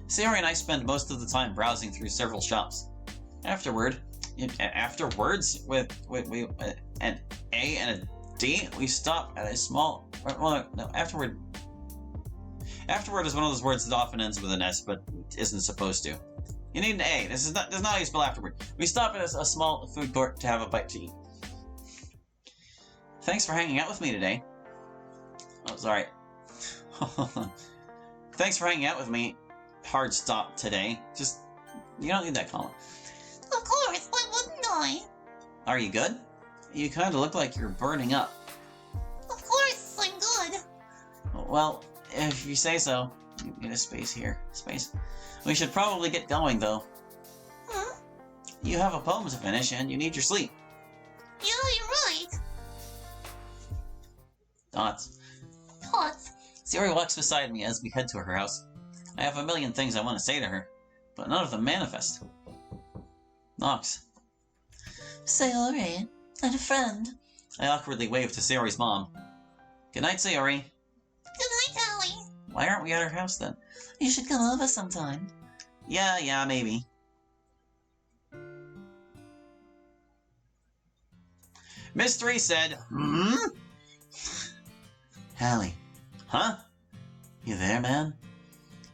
Sayori and I spend most of the time browsing through several shops. Afterwards, with an A and a D, we stop at a small. Well, no, afterward. Afterward is one of those words that often ends with an S, but isn't supposed to. You need an A. This is not how you spell afterward. We stop at a small food court to have a bite to eat. Thanks for hanging out with me today. Oh, sorry. Thanks for hanging out with me. Hard stop today. Just, you don't need that column. Of course, why wouldn't I? Are you good? You kind of look like you're burning up. Of course, I'm good. Well, if you say so. You need a space here. Space. We should probably get going, though. Huh? You have a poem to finish, and you need your sleep. Yeah, you're right. Dots. Dots. Sayori walks beside me as we head to her house. I have a million things I want to say to her, but none of them manifest. Knocks. Sayori, and a friend. I awkwardly wave to Sayori's mom. Good night, Sayori. Good night, Allie. Why aren't we at her house then? You should come over sometime. Yeah, maybe. Miss 3 said, Hallie. Huh? You there, man?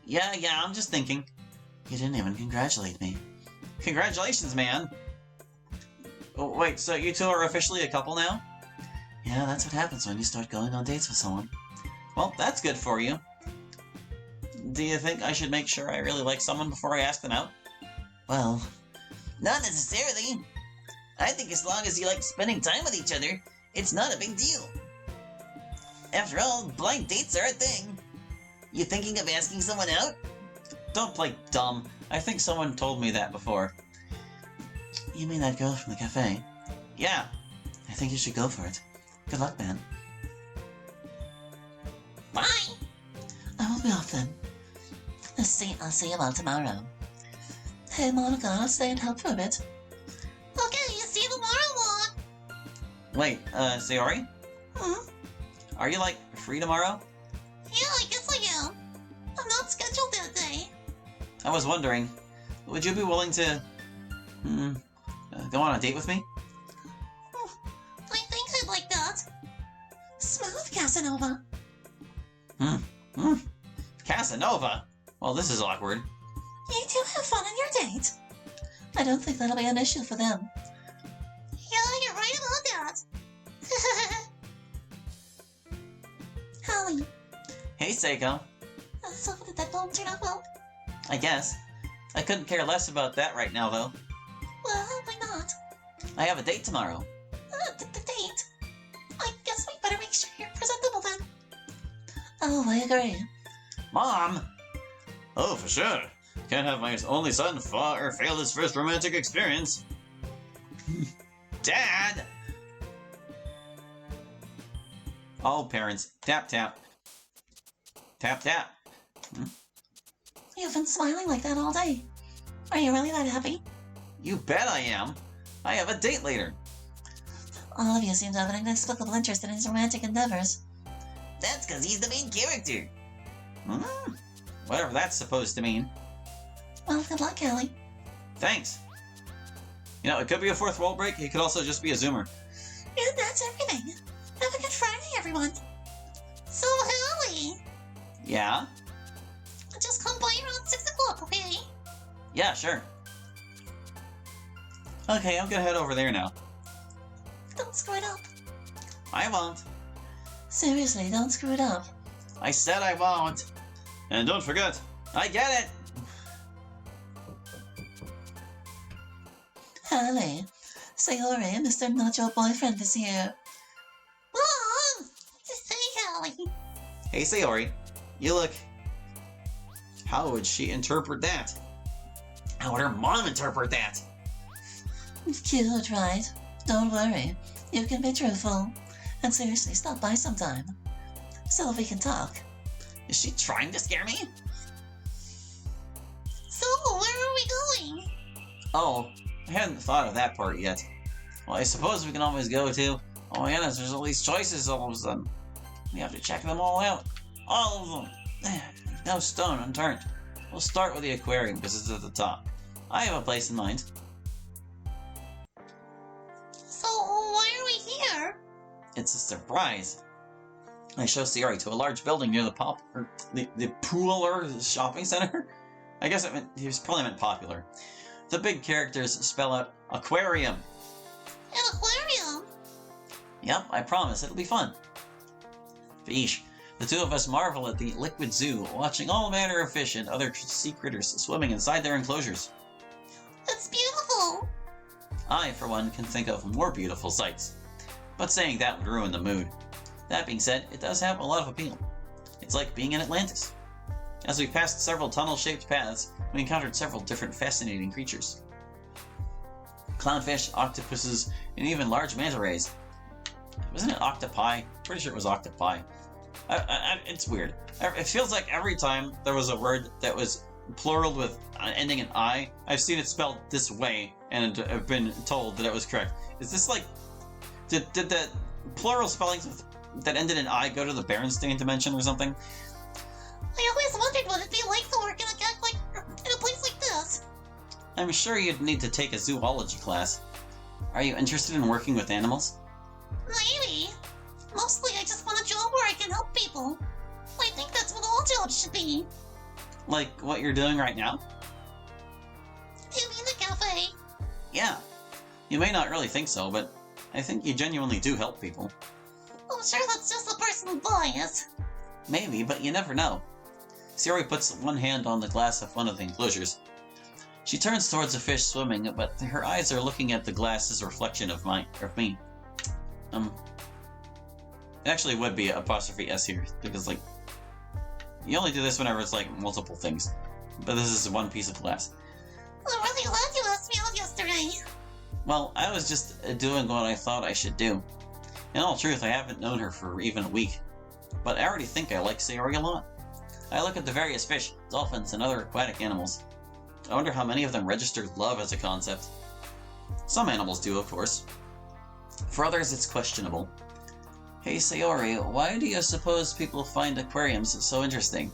Yeah, I'm just thinking. You didn't even congratulate me. Congratulations, man. Oh, wait, so you two are officially a couple now? Yeah, that's what happens when you start going on dates with someone. Well, that's good for you. Do you think I should make sure I really like someone before I ask them out? Well, not necessarily. I think as long as you like spending time with each other, it's not a big deal. After all, blind dates are a thing. You thinking of asking someone out? Don't play dumb. I think someone told me that before. You mean that girl from the cafe? Yeah. I think you should go for it. Good luck, man. Bye. I will be off then. I'll see you all tomorrow. Hey, Monica, I'll stay and help for a bit. Okay, see you tomorrow, Mom. Wait, Sayori? Are you, like, free tomorrow? Yeah, I guess I am. I'm not scheduled that day. I was wondering, would you be willing to, go on a date with me? I think I'd like that. Smooth, Casanova. Casanova? Well, this is awkward. You two have fun on your date. I don't think that'll be an issue for them. Yeah, you're right about that. Hallie. Hey, Seiko. So did that poem turn out well? I guess. I couldn't care less about that right now, though. Well, why not? I have a date tomorrow. The date? I guess we better make sure you're presentable then. Oh, I agree. Mom! Oh, for sure. Can't have my only son fail his first romantic experience. Dad! Oh, parents. Tap, tap. Tap, tap. You've been smiling like that all day. Are you really that happy? You bet I am. I have a date later. All of you seem to have an inexplicable interest in his romantic endeavors. That's because he's the main character. Whatever that's supposed to mean. Well, good luck, Allie. Thanks. You know, it could be a fourth wall break. It could also just be a zoomer. And that's everything. Have a good Friday, everyone. So, Allie. Yeah? Just come by around 6 o'clock, okay? Yeah, sure. Okay, I'm gonna head over there now. Don't screw it up. I won't. Seriously, don't screw it up. I said I won't. And don't forget, I get it! Hallie, Sayori, Mr. Not Your Boyfriend is here. Mom! Hey, Hallie. Hey, Sayori. You look... How would she interpret that? How would her mom interpret that? Cute, right? Don't worry. You can be truthful. And seriously, stop by sometime. So we can talk. Is she trying to scare me? So, where are we going? Oh, I hadn't thought of that part yet. Well, I suppose we can always go to... Oh my goodness, there's all these choices all of a sudden. We have to check them all out. All of them. No stone unturned. We'll start with the aquarium because it's at the top. I have a place in mind. So, why are we here? It's a surprise. I show Sayori to a large building near the Pooler Shopping Center. I guess he was probably meant popular. The big characters spell out aquarium. An aquarium? Yep, I promise it'll be fun. Fish. The two of us marvel at the liquid zoo, watching all manner of fish and other sea critters swimming inside their enclosures. It's beautiful. I, for one, can think of more beautiful sights. But saying that would ruin the mood. That being said, it does have a lot of appeal. It's like being in Atlantis. As we passed several tunnel-shaped paths, we encountered several different fascinating creatures. Clownfish, octopuses, and even large manta rays. Wasn't it octopi? Pretty sure it was octopi. It's weird. It feels like every time there was a word that was plural with ending in I, I've seen it spelled this way and have been told that it was correct. Is this like... Did the plural spellings that ended in I go to the Berenstain dimension or something? I always wondered what it'd be like to work in a place like this. I'm sure you'd need to take a zoology class. Are you interested in working with animals? Maybe. Mostly I just want a job where I can help people. I think that's what all jobs should be. Like what you're doing right now? You mean the cafe? Yeah. You may not really think so, but I think you genuinely do help people. I'm sure that's just a personal bias. Maybe, but you never know. Sayori puts one hand on the glass of one of the enclosures. She turns towards a fish swimming, but her eyes are looking at the glass's reflection of me. It actually would be apostrophe S here, because, like, you only do this whenever it's, like, multiple things. But this is one piece of glass. I'm really glad you asked me out yesterday. Well, I was just doing what I thought I should do. In all truth, I haven't known her for even a week. But I already think I like Sayori a lot. I look at the various fish, dolphins, and other aquatic animals. I wonder how many of them register love as a concept. Some animals do, of course. For others, it's questionable. Hey Sayori, why do you suppose people find aquariums so interesting?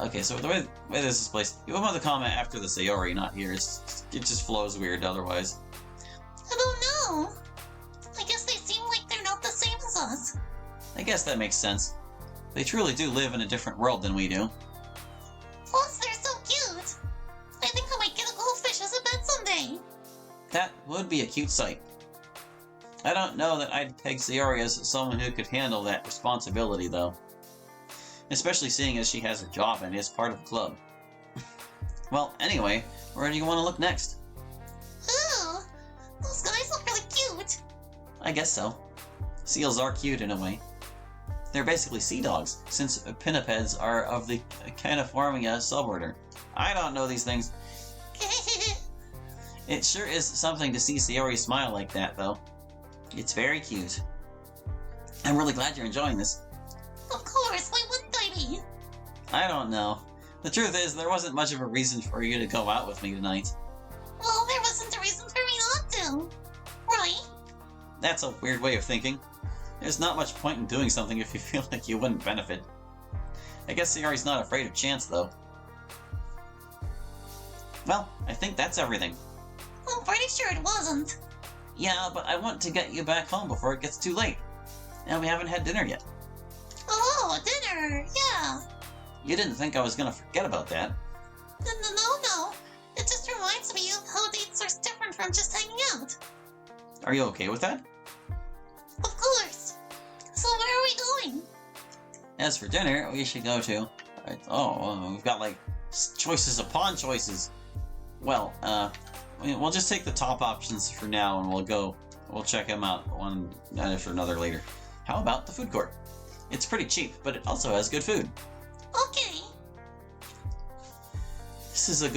Okay, so the way this is placed, you want the comment after the Sayori, not here. It just flows weird otherwise. I don't know. I guess they seem like they're not the same as us. I guess that makes sense. They truly do live in a different world than we do. Plus, they're so cute. I think I might get a goldfish as a pet someday. That would be a cute sight. I don't know that I'd peg Sayori as someone who could handle that responsibility, though. Especially seeing as she has a job and is part of the club. Well, anyway, where do you want to look next? Ooh, those guys look really cute. I guess so. Seals are cute in a way. They're basically sea dogs, since pinnipeds are of the Caniformia suborder. I don't know these things. It sure is something to see Sayori smile like that, though. It's very cute. I'm really glad you're enjoying this. Of course, why wouldn't I be? I don't know. The truth is, there wasn't much of a reason for you to go out with me tonight. Well, there wasn't a reason for me not to. Right? That's a weird way of thinking. There's not much point in doing something if you feel like you wouldn't benefit. I guess Sayori's not afraid of chance, though. Well, I think that's everything. I'm pretty sure it wasn't. Yeah, but I want to get you back home before it gets too late. And we haven't had dinner yet. Oh, dinner, yeah. You didn't think I was gonna forget about that. No. It just reminds me of how dates are different from just hanging out. Are you okay with that? Of course. So where are we going? As for dinner, we should go to... we've got, like, choices upon choices. Well, we'll just take the top options for now, and we'll check them out one after another later. How about the food court? It's pretty cheap, but it also has good food. Okay. This is a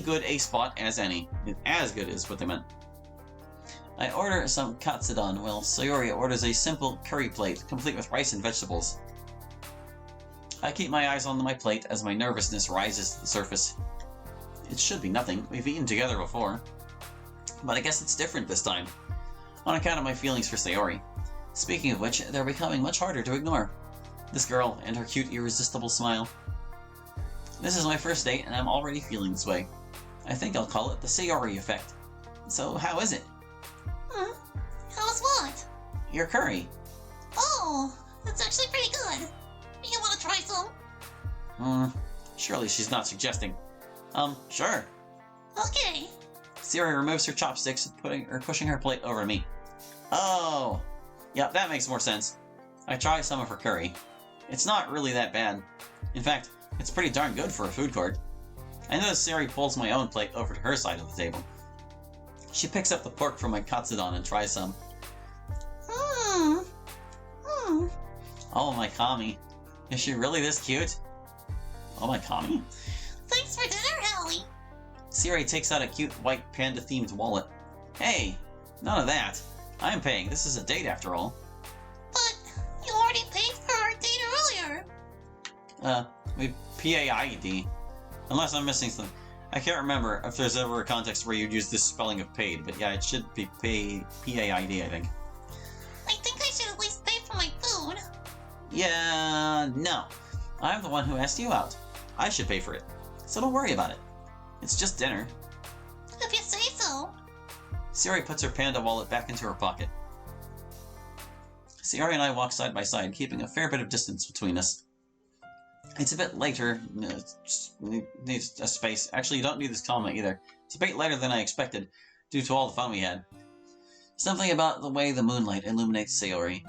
good A spot as any. As good is what they meant. I order some katsudon, while Sayori orders a simple curry plate, complete with rice and vegetables. I keep my eyes on my plate as my nervousness rises to the surface. It should be nothing, we've eaten together before. But I guess it's different this time, on account of my feelings for Sayori. Speaking of which, they're becoming much harder to ignore. This girl and her cute, irresistible smile. This is my first date, and I'm already feeling this way. I think I'll call it the Sayori effect. So, how is it? How's what? Your curry. Oh, that's actually pretty good. You want to try some? Surely she's not suggesting. Sure. Okay. Sayori removes her chopsticks, pushing her plate over to me. Oh, yeah, that makes more sense. I try some of her curry. It's not really that bad. In fact, it's pretty darn good for a food court. I notice Sayori pulls my own plate over to her side of the table. She picks up the pork from my katsudon and tries some. Oh, my Kami. Is she really this cute? Oh, my Kami? Thanks for dinner, Hallie. Sayori takes out a cute white panda-themed wallet. Hey, none of that. I'm paying. This is a date after all. But you already paid for our date earlier. We PAID. Unless I'm missing something. I can't remember if there's ever a context where you'd use this spelling of paid, but yeah, it should be PAID, I think. I think I should at least pay for my food. Yeah, no. I'm the one who asked you out. I should pay for it. So don't worry about it. It's just dinner. If you say so. Sayori puts her panda wallet back into her pocket. Sayori and I walk side by side, keeping a fair bit of distance between us. It's a bit later. Needs a space. Actually, you don't need this comma either. It's a bit later than I expected, due to all the fun we had. Something about the way the moonlight illuminates Sayori.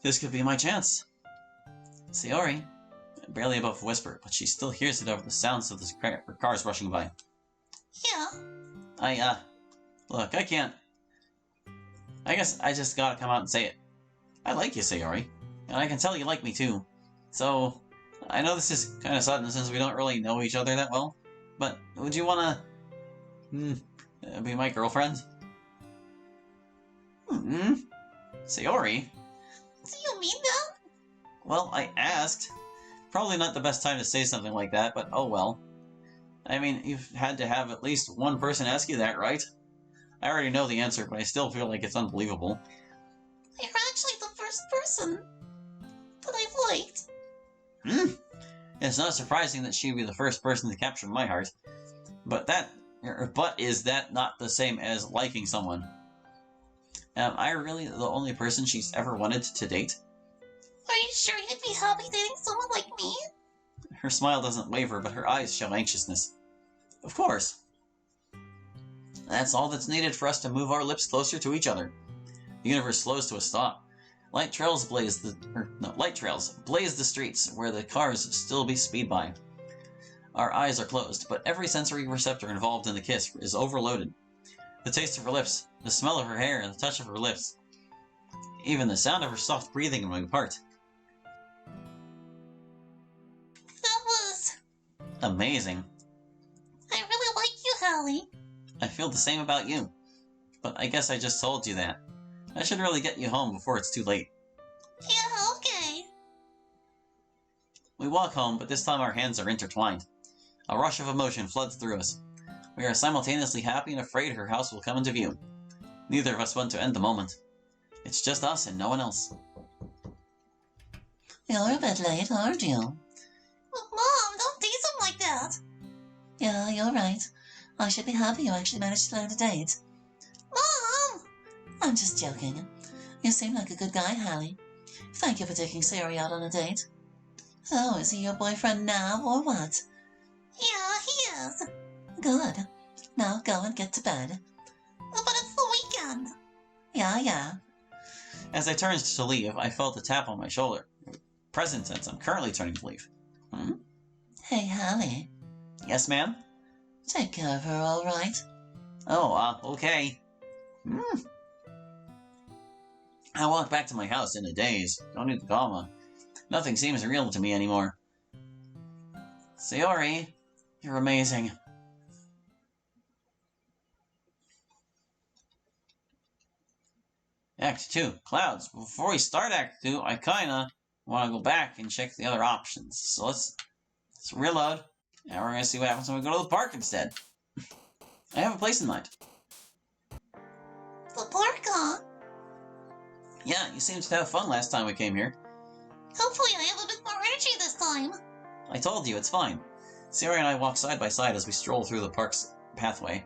This could be my chance. Sayori, barely above a whisper, but she still hears it over the sounds of the cars rushing by. Yeah. Look, I can't. I guess I just gotta come out and say it. I like you, Sayori, and I can tell you like me too. So, I know this is kind of sudden since we don't really know each other that well, but would you wanna be my girlfriend? Sayori? Do you mean that? Well, I asked. Probably not the best time to say something like that, but oh well. I mean, you've had to have at least one person ask you that, right? I already know the answer, but I still feel like it's unbelievable. You're actually the first person that I've liked. It's not surprising that she'd be the first person to capture my heart. But is that not the same as liking someone? Am I really the only person she's ever wanted to date? Are you sure you'd be happy dating someone like me? Her smile doesn't waver, but her eyes show anxiousness. Of course. That's all that's needed for us to move our lips closer to each other. The universe slows to a stop. Light trails blaze the streets where the cars still speed by. Our eyes are closed, but every sensory receptor involved in the kiss is overloaded. The taste of her lips, the smell of her hair, and the touch of her lips. Even the sound of her soft breathing in my part. That was amazing. I really like you, Hallie. I feel the same about you. But I guess I just told you that. I should really get you home before it's too late. Yeah, okay. We walk home, but this time our hands are intertwined. A rush of emotion floods through us. We are simultaneously happy and afraid her house will come into view. Neither of us want to end the moment. It's just us and no one else. You're a bit late, aren't you? Mom, don't tease him like that. Yeah, you're right. I should be happy you actually managed to land a date. Mom! I'm just joking. You seem like a good guy, Hallie. Thank you for taking Sayori out on a date. So, is he your boyfriend now, or what? Yeah, he is. Good. Now go and get to bed. But it's the weekend. Yeah. As I turned to leave, I felt a tap on my shoulder. Present tense, I'm currently turning to leave. Hey, Hallie. Yes, ma'am? Take care of her, all right? Oh, okay. I walked back to my house in a daze. Don't need the comma. Nothing seems real to me anymore. Sayori, you're amazing. Act 2, Clouds. Before we start Act 2, I kinda want to go back and check the other options. So let's reload. Now we're gonna see what happens when we go to the park instead. I have a place in mind. The park, huh? Yeah, you seemed to have fun last time we came here. Hopefully I have a bit more energy this time. I told you, it's fine. Sayori and I walk side by side as we stroll through the park's pathway.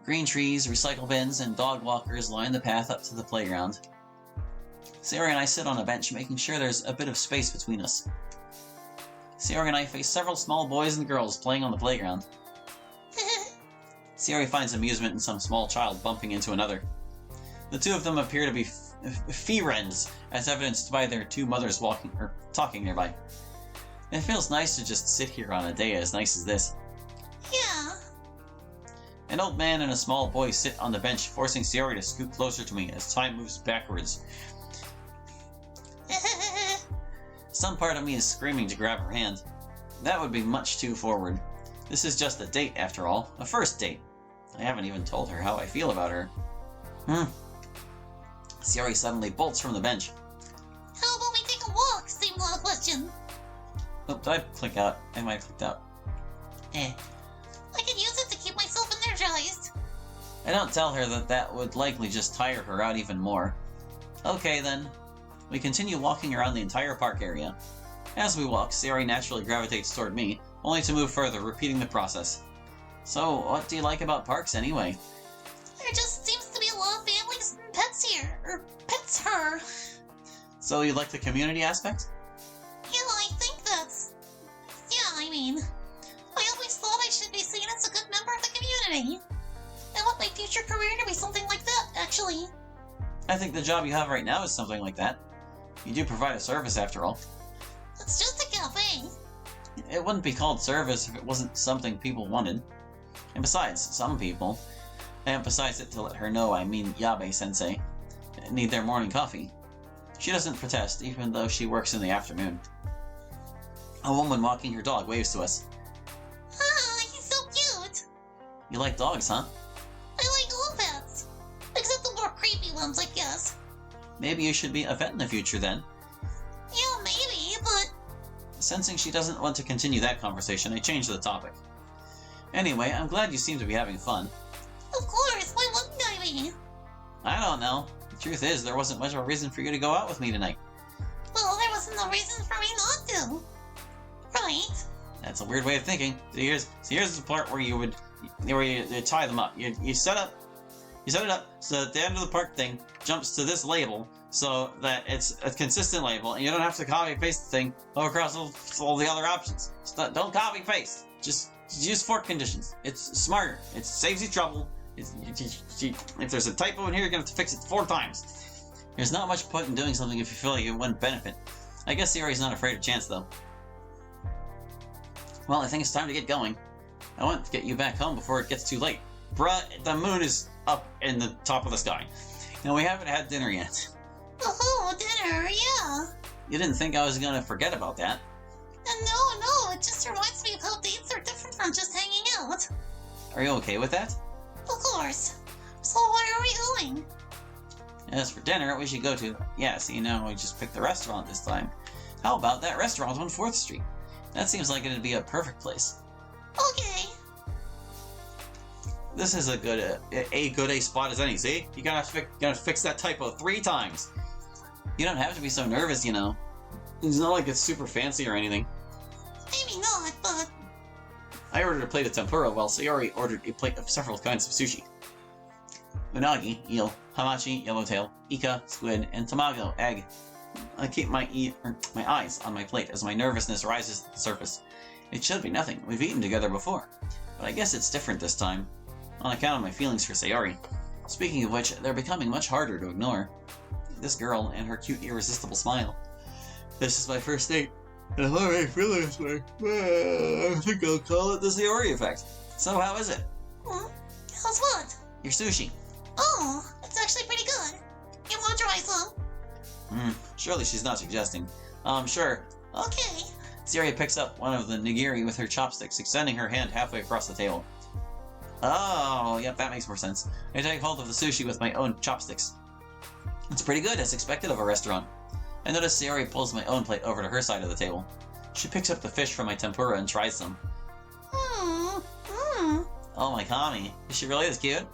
Green trees, recycle bins, and dog walkers line the path up to the playground. Sayori and I sit on a bench, making sure there's a bit of space between us. Sayori and I face several small boys and girls playing on the playground. Sayori finds amusement in some small child bumping into another. The two of them appear to be friends, as evidenced by their two mothers talking nearby. It feels nice to just sit here on a day as nice as this. Yeah. An old man and a small boy sit on the bench, forcing Sayori to scoot closer to me as time moves backwards. Some part of me is screaming to grab her hand. That would be much too forward. This is just a date, after all. A first date. I haven't even told her how I feel about her. Sayori suddenly bolts from the bench. How about we take a walk? Same little question. Oh, did I click out? I might have clicked out. I could use it to keep myself energized. I don't tell her that would likely just tire her out even more. Okay then. We continue walking around the entire park area. As we walk, Sayori naturally gravitates toward me, only to move further, repeating the process. So, what do you like about parks anyway? There just seems to be a lot of families and pets here. Or pets her. So you like the community aspect? Yeah, I think that's... Yeah, I mean... I always thought I should be seen as a good member of the community. I want my future career to be something like that, actually. I think the job you have right now is something like that. You do provide a service, after all. It's just a cafe. It wouldn't be called service if it wasn't something people wanted. And besides, some people, I emphasize it to let her know I mean Yabe-sensei, need their morning coffee. She doesn't protest, even though she works in the afternoon. A woman walking her dog waves to us. Ah, he's so cute. You like dogs, huh? I like all pets. Except the more creepy ones, I guess. Maybe you should be a vet in the future, then. Yeah, maybe, but... Sensing she doesn't want to continue that conversation, I change the topic. Anyway, I'm glad you seem to be having fun. Of course, why wouldn't I be? I don't know. The truth is, there wasn't much of a reason for you to go out with me tonight. Well, there wasn't no reason for me not to. Right? That's a weird way of thinking. So here's the part where you tie them up. You set it up so that the end of the park thing jumps to this label so that it's a consistent label, and you don't have to copy and paste the thing across all the other options. So don't copy and paste. Just use fork conditions. It's smarter. It saves you trouble. If there's a typo in here, you're gonna have to fix it 4 times. There's not much point in doing something if you feel like it wouldn't benefit. I guess Sayori's not afraid of chance, though. Well, I think it's time to get going. I want to get you back home before it gets too late. Bruh, the moon is up in the top of the sky. Now, we haven't had dinner yet. Oh, dinner, yeah. You didn't think I was gonna forget about that? No, it just reminds me of how dates are different from just hanging out. Are you okay with that? Of course. So where are we going? As for dinner, we should go to... Yeah, see, now we just picked the restaurant this time. How about that restaurant on 4th Street? That seems like it'd be a perfect place. Okay. This is a good A spot as any, see? You gotta fix that typo 3 times. You don't have to be so nervous, you know. It's not like it's super fancy or anything. Maybe not, but... I ordered a plate of tempura while Sayori ordered a plate of several kinds of sushi. Unagi, eel, hamachi, yellowtail, ika, squid, and tamago, egg. I keep my eyes on my plate as my nervousness rises to the surface. It should be nothing. We've eaten together before. But I guess it's different this time, on account of my feelings for Sayori. Speaking of which, they're becoming much harder to ignore. This girl and her cute, irresistible smile. This is my first date, and I'm already feeling this way. I think I'll call it the Sayori effect. So how is it? How's what? Your sushi. Oh, it's actually pretty good. You want to try some? Surely she's not suggesting. Sure. Okay. Sayori picks up one of the nigiri with her chopsticks, extending her hand halfway across the table. Oh, yep, that makes more sense. I take hold of the sushi with my own chopsticks. It's pretty good, as expected of a restaurant. I notice Sayori pulls my own plate over to her side of the table. She picks up the fish from my tempura and tries some. Oh my Kami, is she really this cute?